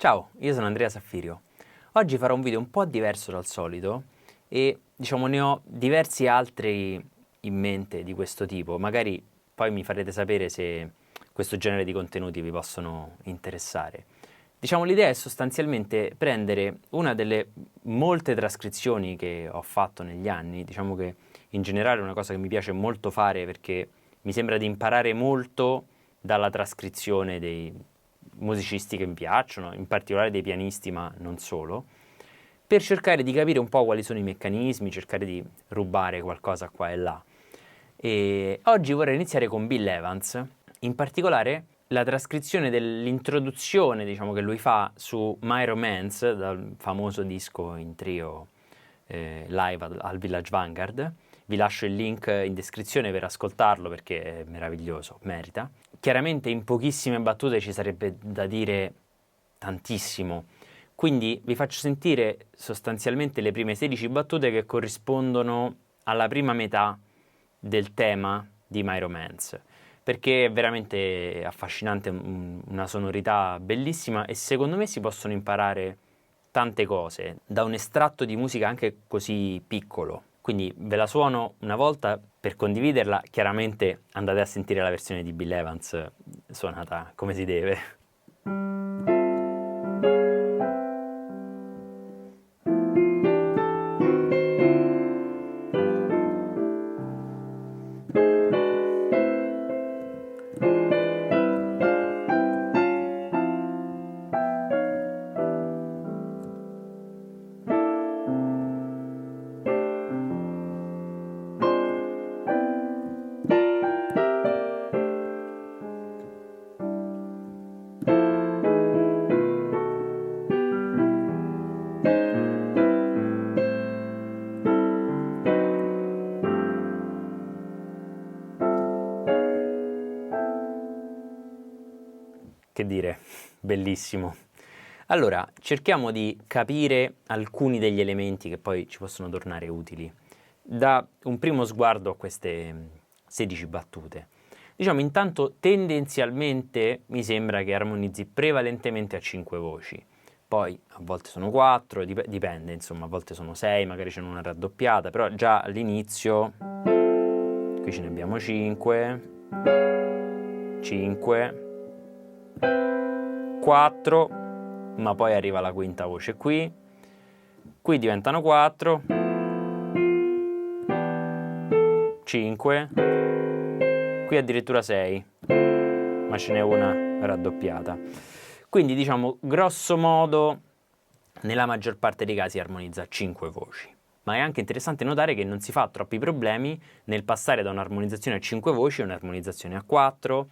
Ciao, io sono Andrea Saffirio. Oggi farò un video un po' diverso dal solito e ne ho diversi altri in mente di questo tipo. Magari poi mi farete sapere se questo genere di contenuti vi possono interessare. L'idea è sostanzialmente prendere una delle molte trascrizioni che ho fatto negli anni. Diciamo che in generale è una cosa che mi piace molto fare perché mi sembra di imparare molto dalla trascrizione dei musicisti che mi piacciono, in particolare dei pianisti, ma non solo, per cercare di capire un po' quali sono i meccanismi, cercare di rubare qualcosa qua e là. E oggi vorrei iniziare con Bill Evans, in particolare la trascrizione dell'introduzione, che lui fa su My Romance, dal famoso disco in trio live al Village Vanguard. Vi lascio il link in descrizione per ascoltarlo perché è meraviglioso, merita. Chiaramente in pochissime battute ci sarebbe da dire tantissimo, quindi vi faccio sentire sostanzialmente le prime 16 battute che corrispondono alla prima metà del tema di My Romance, perché è veramente affascinante, una sonorità bellissima e secondo me si possono imparare tante cose da un estratto di musica anche così piccolo. Quindi ve la suono una volta per condividerla, chiaramente andate a sentire la versione di Bill Evans suonata come si deve. Che dire, bellissimo. Allora, cerchiamo di capire alcuni degli elementi che poi ci possono tornare utili da un primo sguardo a queste 16 battute. Intanto tendenzialmente mi sembra che armonizzi prevalentemente a 5 voci. Poi a volte sono 4, dipende, insomma, a volte sono 6, magari c'è una raddoppiata, però già all'inizio qui ce ne abbiamo 5, 4, ma poi arriva la quinta voce qui diventano 4, 5, qui addirittura 6, ma ce n'è una raddoppiata. Quindi grosso modo nella maggior parte dei casi armonizza a 5 voci. Ma è anche interessante notare che non si fa troppi problemi nel passare da un'armonizzazione a 5 voci a un'armonizzazione a 4,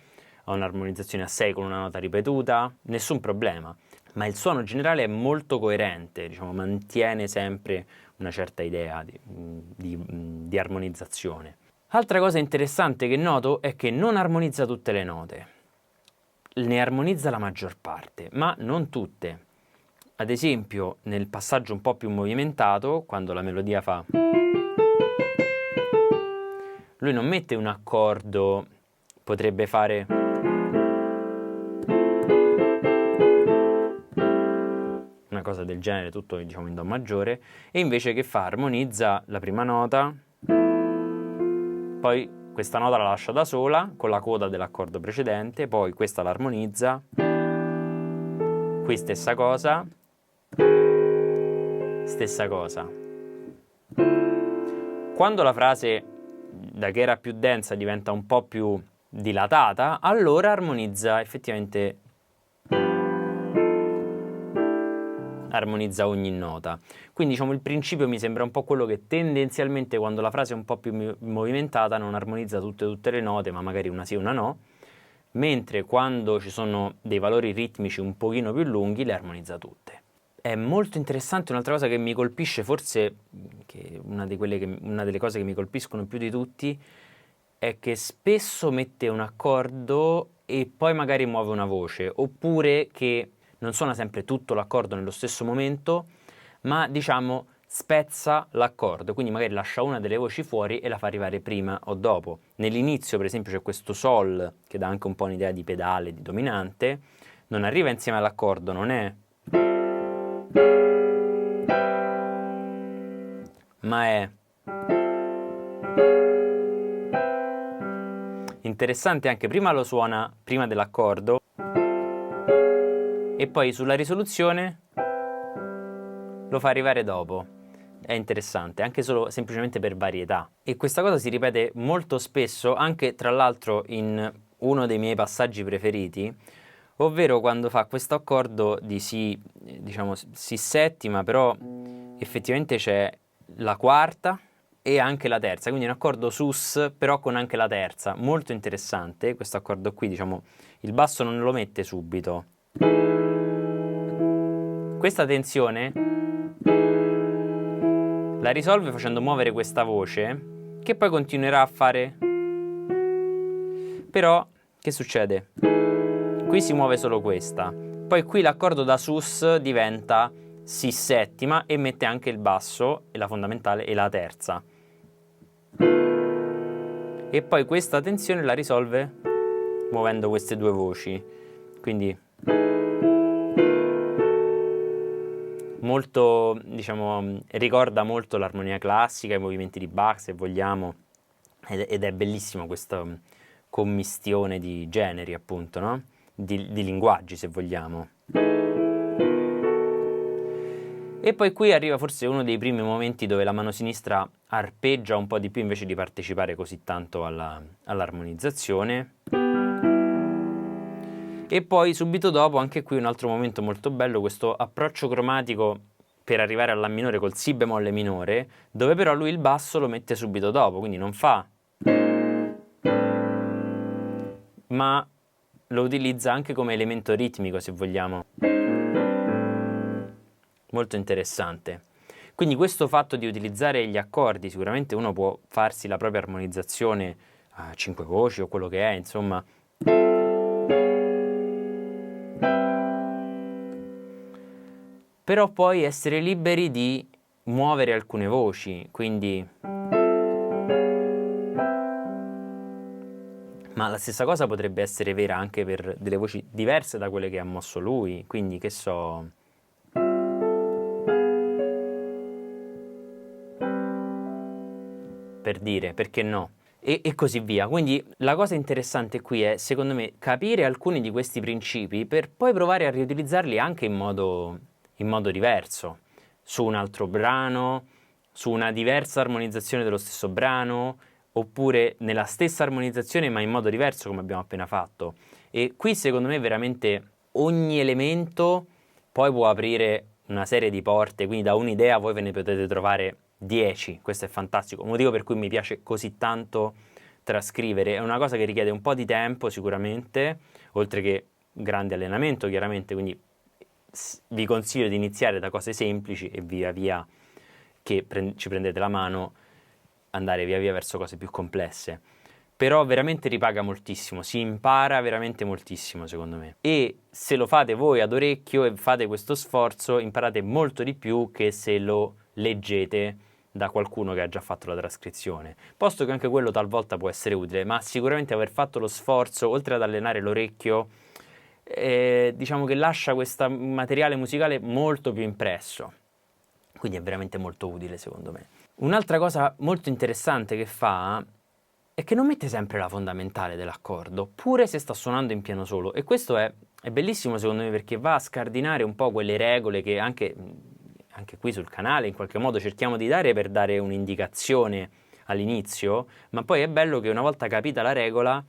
a un'armonizzazione a 6 con una nota ripetuta, nessun problema. Ma il suono generale è molto coerente, mantiene sempre una certa idea di armonizzazione. Altra cosa interessante che noto è che non armonizza tutte le note, ne armonizza la maggior parte, ma non tutte. Ad esempio, nel passaggio un po' più movimentato, quando la melodia fa, lui non mette un accordo, potrebbe fare una cosa del genere, tutto in do maggiore, e invece che fa? Armonizza la prima nota, poi questa nota la lascia da sola con la coda dell'accordo precedente, poi questa l'armonizza, qui stessa cosa, Quando la frase da che era più densa diventa un po' più dilatata, allora armonizza effettivamente ogni nota. Quindi il principio mi sembra un po' quello che tendenzialmente quando la frase è un po' più movimentata non armonizza tutte le note, ma magari una sì e una no, mentre quando ci sono dei valori ritmici un pochino più lunghi le armonizza tutte. È molto interessante un'altra cosa che mi colpisce, forse che una delle cose che mi colpiscono più di tutti, è che spesso mette un accordo e poi magari muove una voce, oppure che non suona sempre tutto l'accordo nello stesso momento, ma spezza l'accordo, quindi magari lascia una delle voci fuori e la fa arrivare prima o dopo. Nell'inizio, per esempio, c'è questo sol che dà anche un po' un'idea di pedale, di dominante, non arriva insieme all'accordo, non è ma è interessante anche prima lo suona prima dell'accordo e poi sulla risoluzione lo fa arrivare dopo. È interessante, anche solo semplicemente per varietà. E questa cosa si ripete molto spesso, anche tra l'altro in uno dei miei passaggi preferiti, ovvero quando fa questo accordo di Si, diciamo Si settima, però effettivamente c'è la quarta e anche la terza, quindi un accordo sus però con anche la terza, molto interessante questo accordo qui, diciamo il basso non lo mette subito. Questa tensione la risolve facendo muovere questa voce che poi continuerà a fare, però che succede? Qui si muove solo questa, poi qui l'accordo da sus diventa Si settima e mette anche il basso e la fondamentale e la terza. E poi questa tensione la risolve muovendo queste due voci, quindi molto, diciamo, ricorda molto l'armonia classica, i movimenti di Bach se vogliamo, ed è bellissima questa commistione di generi, appunto, no? Di linguaggi se vogliamo. E poi qui arriva forse uno dei primi momenti dove la mano sinistra arpeggia un po' di più invece di partecipare così tanto all'armonizzazione. E poi subito dopo, anche qui un altro momento molto bello, questo approccio cromatico per arrivare alla minore col Si bemolle minore, dove però lui il basso lo mette subito dopo, quindi non fa, ma lo utilizza anche come elemento ritmico se vogliamo. Molto interessante. Quindi questo fatto di utilizzare gli accordi, sicuramente uno può farsi la propria armonizzazione a 5 voci o quello che è, insomma. Però poi essere liberi di muovere alcune voci, quindi. Ma la stessa cosa potrebbe essere vera anche per delle voci diverse da quelle che ha mosso lui, quindi che so. Per dire, perché no? E così via. Quindi la cosa interessante qui è, secondo me, capire alcuni di questi principi per poi provare a riutilizzarli anche in modo diverso, su un altro brano, su una diversa armonizzazione dello stesso brano, oppure nella stessa armonizzazione ma in modo diverso come abbiamo appena fatto. E qui secondo me veramente ogni elemento poi può aprire una serie di porte, quindi da un'idea voi ve ne potete trovare 10, questo è fantastico, un motivo per cui mi piace così tanto trascrivere, è una cosa che richiede un po' di tempo sicuramente, oltre che grande allenamento chiaramente, quindi vi consiglio di iniziare da cose semplici e via via che ci prendete la mano andare via via verso cose più complesse. Però veramente ripaga moltissimo, si impara veramente moltissimo secondo me. E se lo fate voi ad orecchio e fate questo sforzo, imparate molto di più che se lo leggete da qualcuno che ha già fatto la trascrizione. Posto che anche quello talvolta può essere utile, ma sicuramente aver fatto lo sforzo, oltre ad allenare l'orecchio, diciamo che lascia questo materiale musicale molto più impresso. Quindi è veramente molto utile secondo me. Un'altra cosa molto interessante che fa è che non mette sempre la fondamentale dell'accordo, pure se sta suonando in piano solo. E questo è bellissimo secondo me perché va a scardinare un po' quelle regole che anche qui sul canale in qualche modo cerchiamo di dare per dare un'indicazione all'inizio, ma poi è bello che una volta capita la regola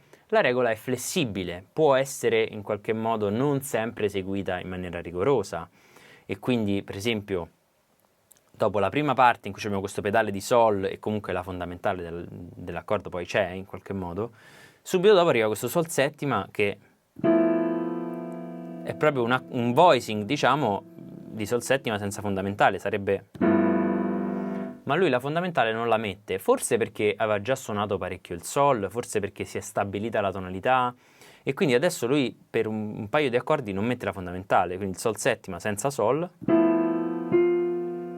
è flessibile, può essere in qualche modo non sempre eseguita in maniera rigorosa. E quindi, per esempio, dopo la prima parte in cui abbiamo questo pedale di Sol e comunque la fondamentale dell'accordo poi c'è in qualche modo, subito dopo arriva questo Sol settima che è proprio un voicing, diciamo, di Sol settima senza fondamentale, sarebbe. Ma lui la fondamentale non la mette, forse perché aveva già suonato parecchio il Sol, forse perché si è stabilita la tonalità, e quindi adesso lui per un paio di accordi non mette la fondamentale, quindi il Sol settima senza Sol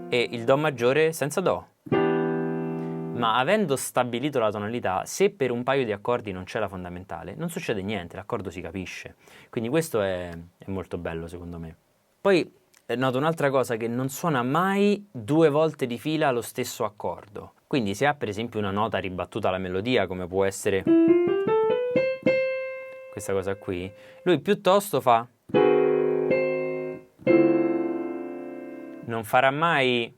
e il Do maggiore senza Do. Ma avendo stabilito la tonalità, se per un paio di accordi non c'è la fondamentale, non succede niente, l'accordo si capisce. Quindi questo è molto bello secondo me. Poi noto un'altra cosa, che non suona mai 2 volte di fila lo stesso accordo. Quindi se ha per esempio una nota ribattuta alla melodia, come può essere questa cosa qui, lui piuttosto fa, non farà mai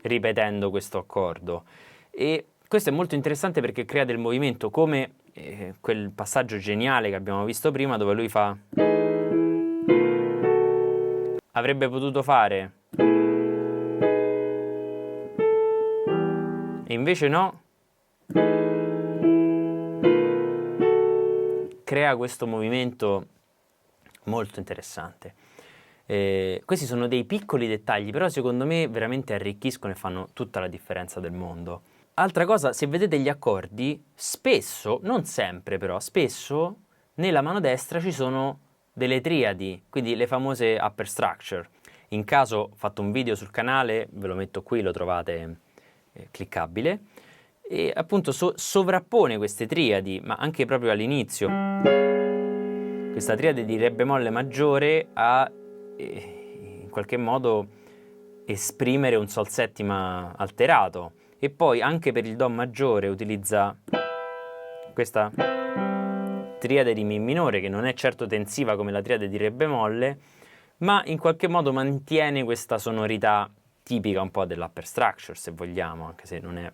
ripetendo questo accordo. E questo è molto interessante perché crea del movimento, come quel passaggio geniale che abbiamo visto prima, dove lui fa, avrebbe potuto fare, e invece no, crea questo movimento molto interessante. Questi sono dei piccoli dettagli, però secondo me veramente arricchiscono e fanno tutta la differenza del mondo. Altra cosa, se vedete gli accordi, spesso, non sempre però, spesso nella mano destra ci sono delle triadi, quindi le famose upper structure. In caso ho fatto un video sul canale, ve lo metto qui, lo trovate cliccabile, e appunto sovrappone queste triadi, ma anche proprio all'inizio. Questa triade di Re bemolle maggiore a in qualche modo esprimere un Sol settima alterato, e poi anche per il Do maggiore utilizza questa triade di Mi minore, che non è certo tensiva come la triade di Re bemolle, ma in qualche modo mantiene questa sonorità tipica un po' dell'upper structure, se vogliamo, anche se non è,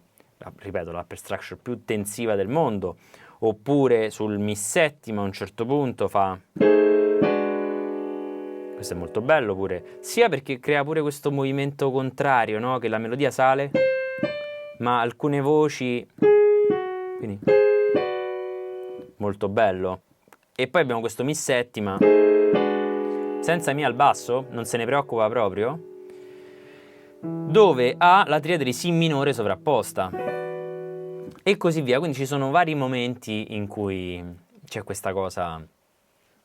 ripeto, l'upper structure più tensiva del mondo. Oppure sul Mi settima a un certo punto fa, questo è molto bello pure, sia perché crea pure questo movimento contrario, no? Che la melodia sale, ma alcune voci, quindi molto bello. E poi abbiamo questo Mi settima senza Mi al basso, non se ne preoccupa proprio, dove ha la triade di Si minore sovrapposta, e così via. Quindi ci sono vari momenti in cui c'è questa cosa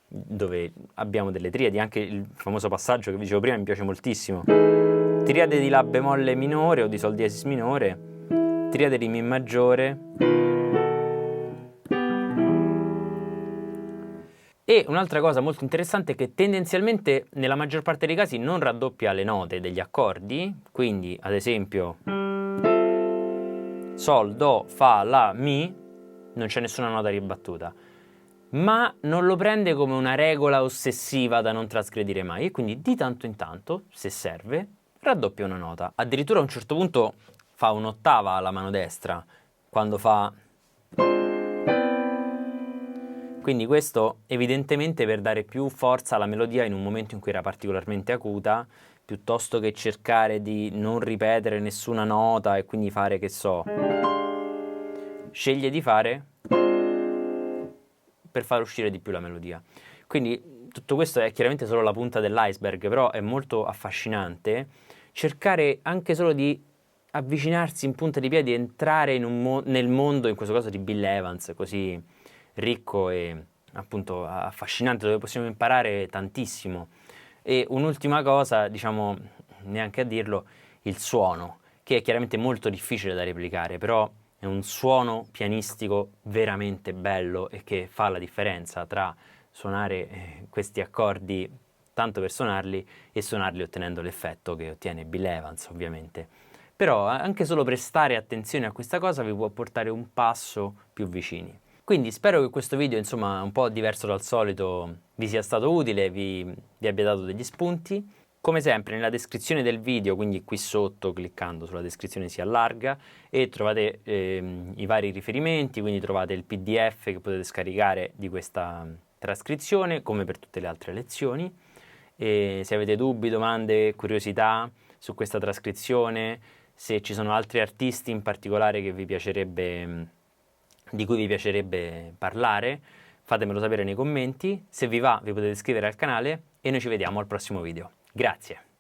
dove abbiamo delle triadi. Anche il famoso passaggio che vi dicevo prima mi piace moltissimo: triade di La bemolle minore o di Sol diesis minore, triade di Mi maggiore. E un'altra cosa molto interessante è che tendenzialmente nella maggior parte dei casi non raddoppia le note degli accordi, quindi ad esempio Sol, Do, Fa, La, Mi, non c'è nessuna nota ribattuta, ma non lo prende come una regola ossessiva da non trasgredire mai, e quindi di tanto in tanto, se serve, raddoppia una nota. Addirittura a un certo punto fa un'ottava alla mano destra, quando fa. Quindi questo evidentemente per dare più forza alla melodia in un momento in cui era particolarmente acuta, piuttosto che cercare di non ripetere nessuna nota e quindi fare, che so, sceglie di fare per far uscire di più la melodia. Quindi tutto questo è chiaramente solo la punta dell'iceberg, però è molto affascinante cercare anche solo di avvicinarsi in punta di piedi, entrare nel mondo, in questo caso di Bill Evans, così ricco e appunto affascinante, dove possiamo imparare tantissimo. E un'ultima cosa, diciamo, neanche a dirlo, il suono, che è chiaramente molto difficile da replicare, però è un suono pianistico veramente bello e che fa la differenza tra suonare questi accordi tanto per suonarli e suonarli ottenendo l'effetto che ottiene Bill Evans, ovviamente. Però anche solo prestare attenzione a questa cosa vi può portare un passo più vicini. Quindi spero che questo video, insomma, un po' diverso dal solito, vi sia stato utile, vi abbia dato degli spunti. Come sempre nella descrizione del video, quindi qui sotto cliccando sulla descrizione si allarga e trovate i vari riferimenti, quindi trovate il PDF che potete scaricare di questa trascrizione, come per tutte le altre lezioni. E se avete dubbi, domande, curiosità su questa trascrizione, se ci sono altri artisti in particolare che vi piacerebbe, di cui vi piacerebbe parlare, fatemelo sapere nei commenti. Se vi va, vi potete iscrivere al canale e noi ci vediamo al prossimo video. Grazie!